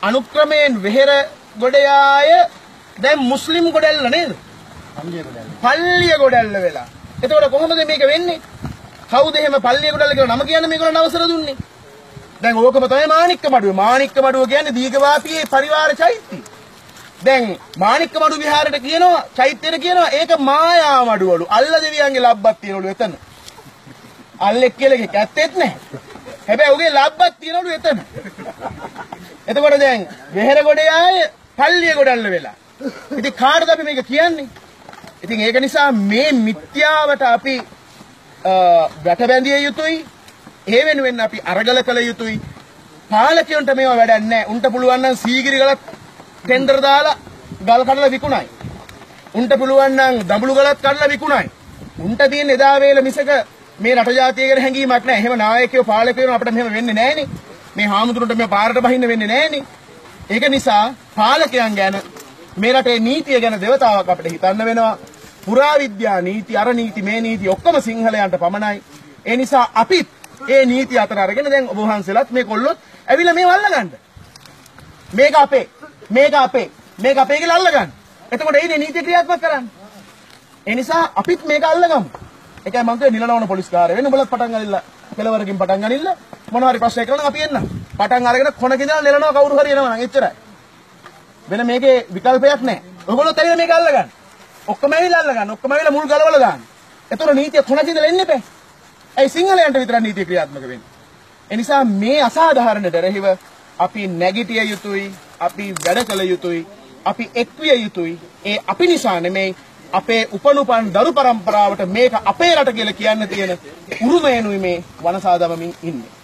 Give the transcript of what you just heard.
අනුක්‍රමයෙන් වෙහෙර ගොඩයාය දැන් මුස්ලිම් ගොඩැල්ල නේද? පල්ලිය ගොඩැල්ල වෙලා. එතකොට කොහොමද මේක වෙන්නේ? කවුද එහෙම පල්ලිය ගොඩැල්ල කියලා නම කියන්නේ මේගොල්ලන් අවසර දුන්නේ? දැන් ඕකම තමයි මාණික්ක මඩුව. මාණික්ක මඩුව කියන්නේ දීඝවාපියේ පරිවාර චෛත්‍ය. දැන් මාණික්ක මඩුව විහාරයට කියනවා චෛත්‍යයට කියනවා ඒක මායා මඩුවලු. අල්ල දෙවියන්ගේ ලබ්බක් තියෙනවලු එතන. අල්ලෙක් කියලා එකක් ඇත්තෙත් නැහැ. හැබැයි උගේ ලබ්බක් තියෙනවලු එතන. එතකොට දැන් වෙහෙර ගොඩයාය පල්ලිය ගොඩල්ල වෙලා. ඉතින් කාටද අපි මේක කියන්නේ? ඉතින් ඒක නිසා මේ මිත්‍යාවට අපි වැට බැඳිය යුතුයි. ඒ වෙනුවෙන් අපි අරගල කළ යුතුයි. පාලකයන්ට මේවා වැඩක් නැහැ. උන්ට පුළුවන් නම් සීගිරි ගලක් ටෙන්ඩර් දාලා ගල් කඩලා විකුණයි. උන්ට පුළුවන් නම් දඹුළු ගලක් කඩලා විකුණයි. උන්ට තියෙන එදා වේල මිසක මේ රට ජාතිය ගැන හැඟීමක් නැහැ. එහෙම නායකයෝ පාලකයෝ අපිට මෙහෙම වෙන්නේ නැහනේ. මේ හාමුදුරන්ට මේ පාරට බහින්න වෙන්නේ නැහනේ. ඒක නිසා පාලකයන් ගැන මේ රටේ නීතිය ගැන දෙවතාවක් අපිට හිතන්න වෙනවා. පුරාවිද්‍යා නීති, අර නීති, මේ නීති ඔක්කොම සිංහලයන්ට පමණයි. ඒ නිසා අපිත් ඒ නීති අතර අරගෙන දැන් ඔබ වහන්සේලාත් මේ කොල්ලොත් ඇවිල්ලා මේව අල්ලගන්න. මේක අපේ. මේක අපේ. මේක අපේ කියලා අල්ලගන්න. එතකොට ඒ නීතිය ක්‍රියාත්මක කරන්න. ඒ නිසා අපිත් මේක අල්ලගමු. ඒකයි මම කිව්වේ නිලනවන පොලිස් කාර්ය වෙන උඹලත් පටන් ගනින්න. කෙලවරකින් පටන් ගනින්න. මොනවා හරි ප්‍රශ්නයක් කරනවා අපි එන්න. පටන් අරගෙන කොනක ඉඳලා නිලනවා කවුරු හරි එනවා නම් එච්චරයි. වෙන මේකේ විකල්පයක් නැහැ. ඔයගොල්ලොත් ඇවිල්ලා මේක අල්ලගන්න. ඔක්කොම ඇවිල්ලා අල්ලගන්න. ඔක්කොම ඇවිල්ලා මුල් ගලවලා දාන්න. එතකොට නීතිය කොනක ඉඳලා එන්න එපා. ඒ සිංහලයන්ට විතර නීතිය ක්‍රියාත්මක වෙන්නේ. ඒ නිසා මේ අසාධාරණ දරහිව අපි නැගිටිය යුතුයි. අපි වැඩ කළ යුතුයි. අපි එක්විය යුතුයි. ඒ අපි නිසා නෙමෙයි අපේ උපනුපන් දරු පරම්පරාවට මේක අපේ රට කියලා කියන්න තියෙන උරුමයනුයි මේ වනසා දමමින් ඉන්නේ.